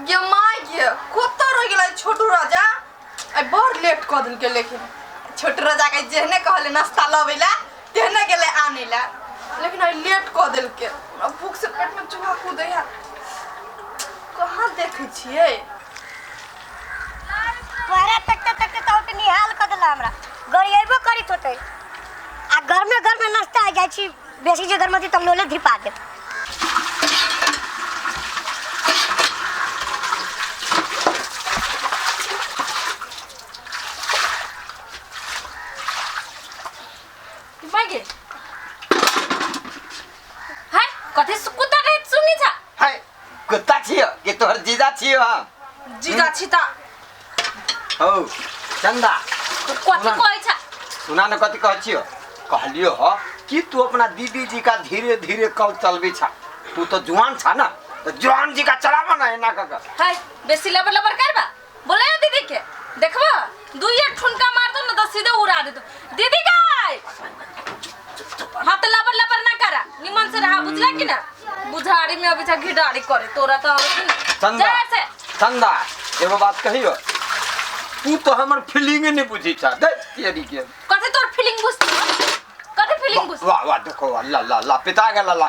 ये माय ये कोता रह गेलै छोटू राजा आई बड़ लेट क दिन के लेकिन छोटू राजा के जेहने कहले नाश्ता लबेला तेहने गेले आनेला लेकिन आई लेट क दिल के भूख से पेट में चूहा कूदे है कहां देखे छिए तोरा तक तो निहाल क देला हमरा गड़िएबो करित होते आ घर में नाश्ता आ जाय छी बेसी जे घर में त लोले धिपा दे मागे हाय कथे कुत्ता रे सुनी छ हाय कुत्ता छियो के तोहर जीजा छियो हम जीजा छिता हो चंदा कथि कहै छ सुना न कथि कहै छियो कहलियो हो कि तू अपना दीदी जी का धीरे धीरे कल चलबी छ तू तो जवान छ ना तो जवान जी का चलावा ना एना का हाय बेसी लबर करबा बोले दीदी के देखबो दुइया ठुनका मार दो न तो सीधे उड़ा दे दो दीदी काय हाथ लबर ना करा निमन से रहा बुझला कि ना बुझाड़ी में अभी तक घिडाड़ी करे तोरा तो चंदा चंदा एगो बात कहियो तू तो हमर फीलिंग नहीं बुझी छ दे तेरी के कथे तोर फीलिंग बुझती कथे फीलिंग बुझ वाह वाह देखो ला पिता गला ला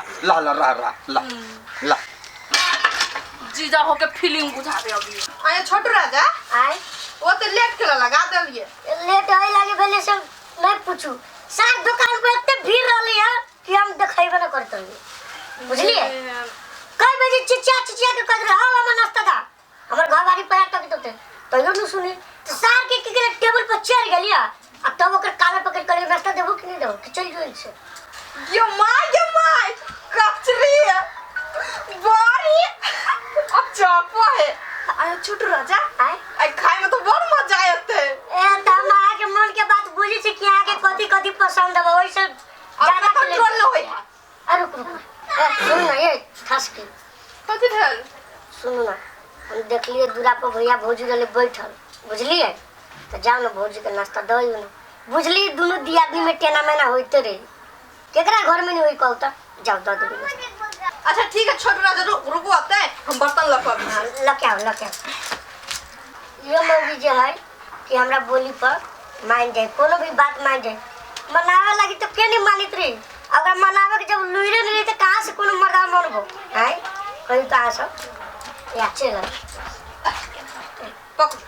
जीजा हो के फीलिंग बुझाबे अभी आए छोटू राजा आय वो तो लेट के लगा देलिए लेट होय लागे भेले से नहीं पूछू सार दुकान पे इतने भीड़ रहली है कि हम देखाइबे न करत बुझलिए कई बजे चिचिया के कह रहा हम नाश्ता दा हमर घर वाली पैर तक तो यो न सुनी तो सार के टेबल पर चढ़ गेलिया अब तब ओकर काले पकड़ कर नाश्ता देबो कि नहीं देबो कि चल जोइल से ये माय कचरी बारी अच्छा है आए छोटू राजा आई खाए में तो बड़ मजा आते ए तमा के मन के बात बुझी छी कि आगे कथि पसंद है ओइ से ज्यादा कंट्रोल न होई अरे रुक सुन ना ये खास के कथि भेल सुन ना हम देख लिए दूरा पर भैया भौजी गले बैठल बुझलिए तो जाओ ना भौजी के नाश्ता दई ना बुझली दोनों दिया आदमी में टेना मेना होते रही केकरा घर में नहीं होई कहता जाओ दो अच्छा ठीक है छोटू राजा रुको आते हैं हम बर्तन लके आओ ये मौगी जो है कि हमरा बोली पर मान जाए कोनो भी बात मान जाए मनावे लगी तो के नहीं मानित रही अगर मनावे के जब लुइरे नहीं तो कहां से कोनो मर्दा मनबो हैं कहीं कहां से या चल पकड़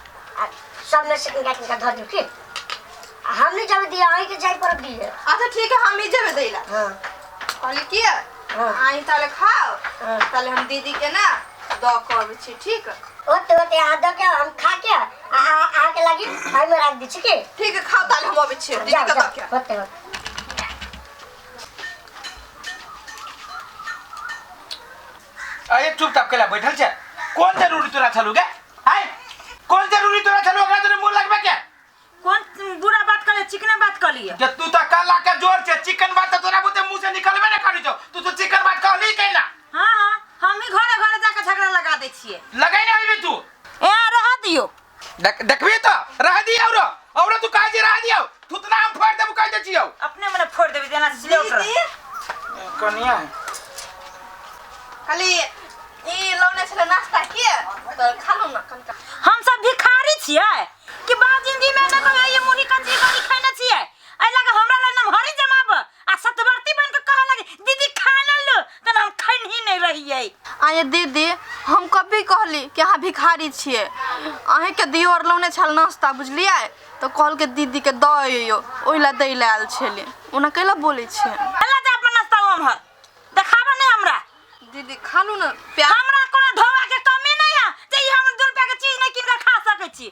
सब में से किनका धर दू के हमने जब दिया आई के जाई पर दिए अच्छा ठीक है हम ही जब देला हां कहली किया आई ताले खाओ ताले हम दीदी के ना दो कहबे छी ठीक ओते आधा के हम खा के आ के लगी भाई में रख दी छी के ठीक है खाओ ताले हम अबे छी दीदी के दो के होते अरे चुपचाप केला बैठल छे कौन जरूरी तोरा छलु गे हाय कौन जरूरी तोरा छलु ओकरा तोरे मुंह लगबे के कौन बुरा बात करे चिकने बात कलिए जे तू त काला के जोर छे चिकन बात त तोरा बुते मुंह से निकलबे न करी छौ तू चिकन बात कहली कैला हां हम ही घरे जाके झगड़ा लगा दे छिए लगाई न होइबे तू ए रह दियो देखबे त रह दियो और तू काहे जे रह दियो थुतना हम फोड़ देबो कह दे छियो अपने मने फोड़ देबे जेना सिलेउटर कनिया खाली ई लौने छले नाश्ता किए तो खा लो ना कनका हम सब भिखारी छिए कि बा जिंदगी में न कहियो ये मुनी कंची गरी खाना छिए आई लगे हमरा ल नाम हरी जमाब आ सतवर्ती बन के कह लगे दीदी खाना लो त हम खाइन ही नहीं रहिए आये दीदी हम कभी कहली कि हां भिखारी छिए अहे के दियो और लौने छल नाश्ता बुझलिए तो कहल के दीदी के दइयो ओइला दैले आल छले ओना कैला बोलै छिए अल्लाह जा अपन नाश्ता हम देखाबा नहीं हमरा दीदी खा लो ना प्यार हमरा कोनो धोवा के कमी नहीं है जे हम 2 रुपया के चीज नहीं किन के खा सकै छी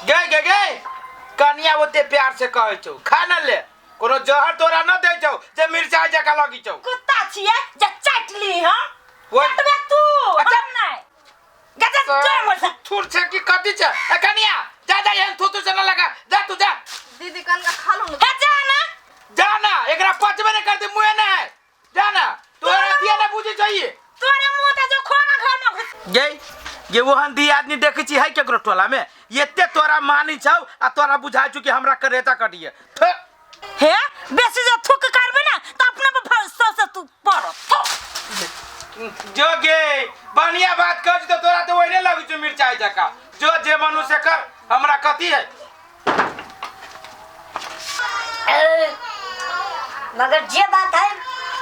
गे कनिया ओते प्यार से कहै छौ खाना ले कोनो जहर तोरा न दे छौ जे मिर्चा जका लगी छौ कुत्ता छिए जे चाटली हम ओए कटबे तू हम नहीं गजा जय मोर थुर छे की कथि छे ए कनिया जा यहां थुतु से न लगा जा तू जा दीदी कनका खा लो ना जा ना एकरा पचबे न कर दे मुए न है जा ना तोरा पिया न बुझी चाहिए तोरे मुंह त जो खोगा घर में गे ये वहन दी आदमी देखे छी है केकरो टोला में एते तोरा मानी छौ आ तोरा बुझाय छु कि हमरा करेता कटिए हे बेसी जे थुक करबे ना त अपने पे से तू पड़ जो गे बढ़िया बात कर तो तोरा तो वही लग छु मिर्चाई जका जो जे मनुष्य कर हमरा कथी है मगर जे बात है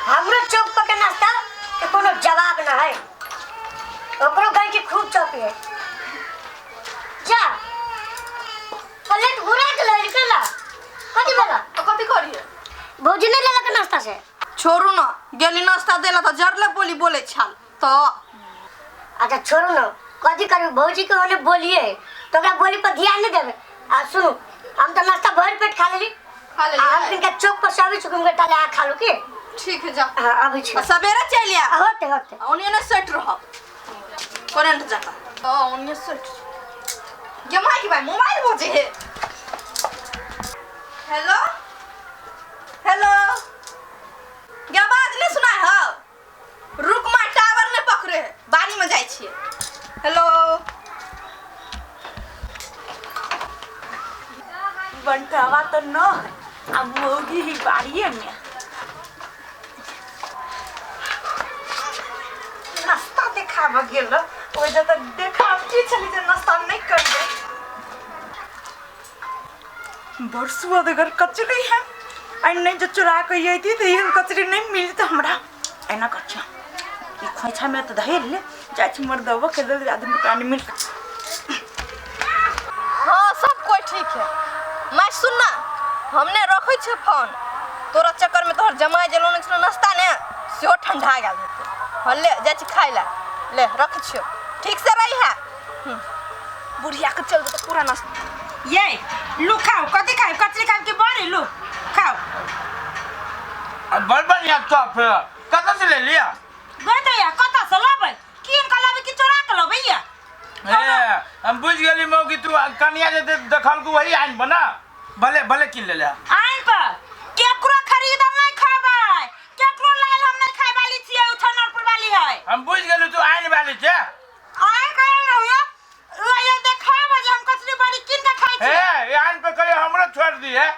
हमरो चौक पर के नाश्ता के कोनो जवाब ना है ओकरो गई की खूब चौकी है जा प्लेट घुरा के ले निकला कथी बोला तो कथी करिए भौजी ने लेला के नाश्ता से छोड़ू ना गेली नाश्ता देला तो जरले बोली बोले छाल तो अच्छा छोड़ो ना कथी करू भौजी के होने बोलिए तो ओकरा बोली पर ध्यान नहीं देबे आ सुनो हम तो नाश्ता भर पेट खा लेली खा ले हम इनका चौक पर सभी चुकुम के ताले आ खा लो के ठीक है जा हां अभी छ सवेरे चलिया होते होते ओनिए ने सेट रह करंट जाका ओ ओनिए सेट ये माई की भाई मोबाइल बजे है हेलो हेलो क्या बात नहीं सुना है रुक मा टावर ने पकड़े बारी में जाई छिए हेलो बंटावा तो न आ मोगी ही बाड़िए में नाश्ता देखाब गेल ओइ जे त देखाब की छली जे नाश्ता नहीं कर दे बरसुआ अगर कचरी है आई नहीं जो चुरा के आई थी तो ये कचरी नहीं मिली तो हमरा ऐना कच्चा ये खोइछा में तो धैर ले जाच मर दबो के दे आदमी पानी मिल हाँ सब कोई ठीक है मैं सुनना हमने रखै छे फोन तोरा चक्कर में तोहर जमाई जलो ने नाश्ता ने सेहो ठंडा गेल हेतै हल्ले जा छी खाइ ले रख छियो ठीक से रही है बुढ़िया के चल तो पूरा नाश्ता ये लो खाओ कथी खाओ कचरी खाओ के बड़े लो खाओ अब बड़ बढ़िया चॉप कत से ले लिया बेटया कता से लाबै किन का लाबै कि चोरा के लाबै या ए हम बुझ गेली मौगी तू कनिया जे देखल को वही आइन बना भले भले किन ले ले आइन पर केकरो खरीद नहीं खाबै केकरो लाल हम नहीं खाइ वाली छियै उठनर पर वाली है हम बुझ गेली तू आइन वाली छे आइ कहे न होया ओए देखाब जे हम कचरी बड़ी किन का खाइ छी ए आइन पे कहे हमरो छोड़ दी है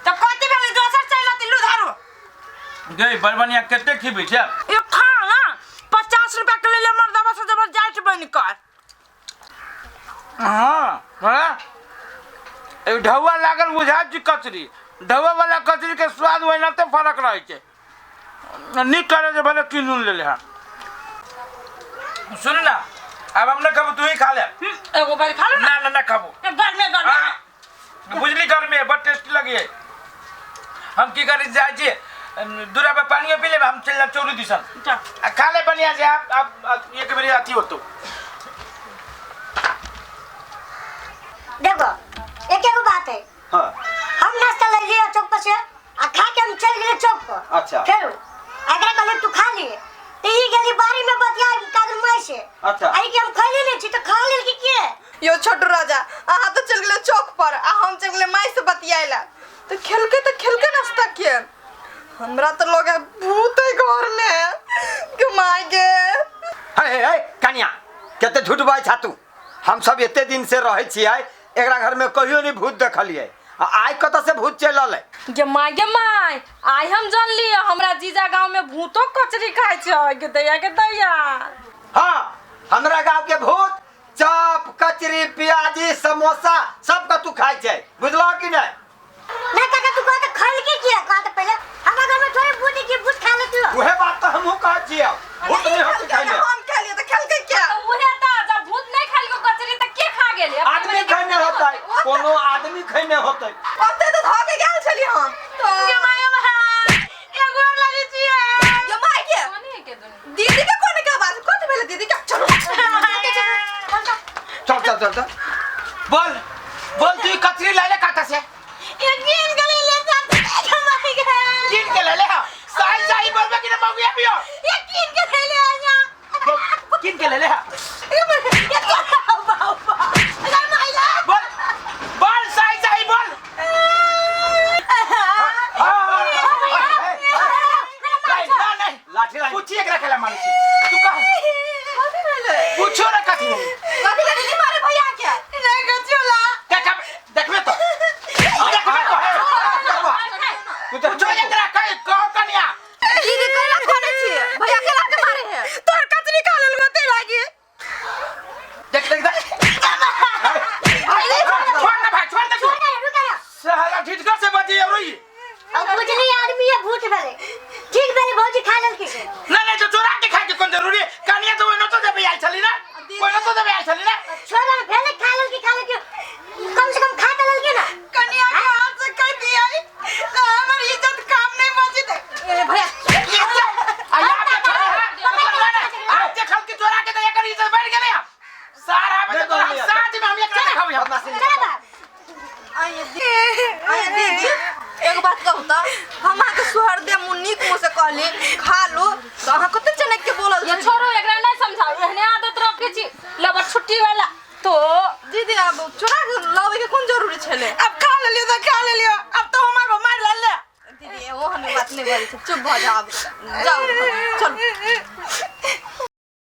तो कथि भेलै दोसर चलत लु धारो गई बड़बनिया केते खिबी छे ये खा ना 50 रुपया के ले मर्दवा से जबर जाट बन कर हां ए ढौवा लागल बुझा जी कचरी ढौवा वाला कचरी के स्वाद होय ना तो फर्क रहे छे नी करे जे भले किनुन ले ले हां सुन ना अब हमने कब तू ही खा ले एगो बार खा लो ना ना ना खाबो घर में बुझली घर में बड़ टेस्टी लगी है हम की करी जाय छी दूरा पे पानी पी ले हम चल चौरी दिसन खा ले बनिया जे आप एक बेरी आती हो तो देखो एक एगो बात है हां हम नाश्ता ले लिया चौक पर से आ खा के हम चल गए चौक पर अच्छा। फिर अगर कल तू खा लिए तो ई गेली बारी में बतिया कागज माई से अच्छा। आई के हम खा ले छी तो खा ले की के यो छोटू राजा आहा तो चल गेले चौक पर आ हम चल गेले माई से बतियाइला तो खेलके नाश्ता किए हमरा तो लगे भूत है घर में के माई के हे कन्या केते झूठ बाय छातू हम सब एते दिन से रहै छियै एकरा घर में कहियो नहीं भूत देखलिए आइ कत से भूत चलल है गे माय आई हम जान लिए हमरा जीजा गांव में भूतो कचरी खाइ छै के दैया हां हमरा गांव के भूत चप कचरी प्याजी समोसा सब का तू खाइ छै बुझलो कि नहीं मैं कहता तू कहता खल के किया कहता पहले हमरा घर में थोड़ी बूटी की बूट खा लेती हो उहे बात तो हमहु कहै छियै भूत नहीं होत खाइले हम खा लिए तो खेल के क्या उहे त जब भूत नहीं खाइल को कचरी त के खा गेले आदमी खैने होतै कोनो आदमी खैने होतै ओते तो धो के गेल छली हम तो ये माय एगो और लगी छियै ये माई के कोनी के दुनी दीदी के कोने के बात कथि भेले दीदी के चलो चल बोल तू कचरी ले ले काटा से ये किन के ले जाता माय के किन के ले ले सही सही बोलबे कि ना मौगी अबियो ये किन के ले आया किन के ले ले ये बाबा अरे मायला बोल सही सही बोल नहीं लाठी लाठी पूछी एकरा खेला मानी छी तू कह कथि भेले पूछो ना कथी कथि के दीदी मारे भैया के नहीं गचुला देखबे तो तू तो जो एकरा कह कनिया दीदी कला कोने छी भैया के लाके मारे है तोर कचरी खा लेल गोते लागी चली ना कोई ना तो दबे चली ना छोड़ ना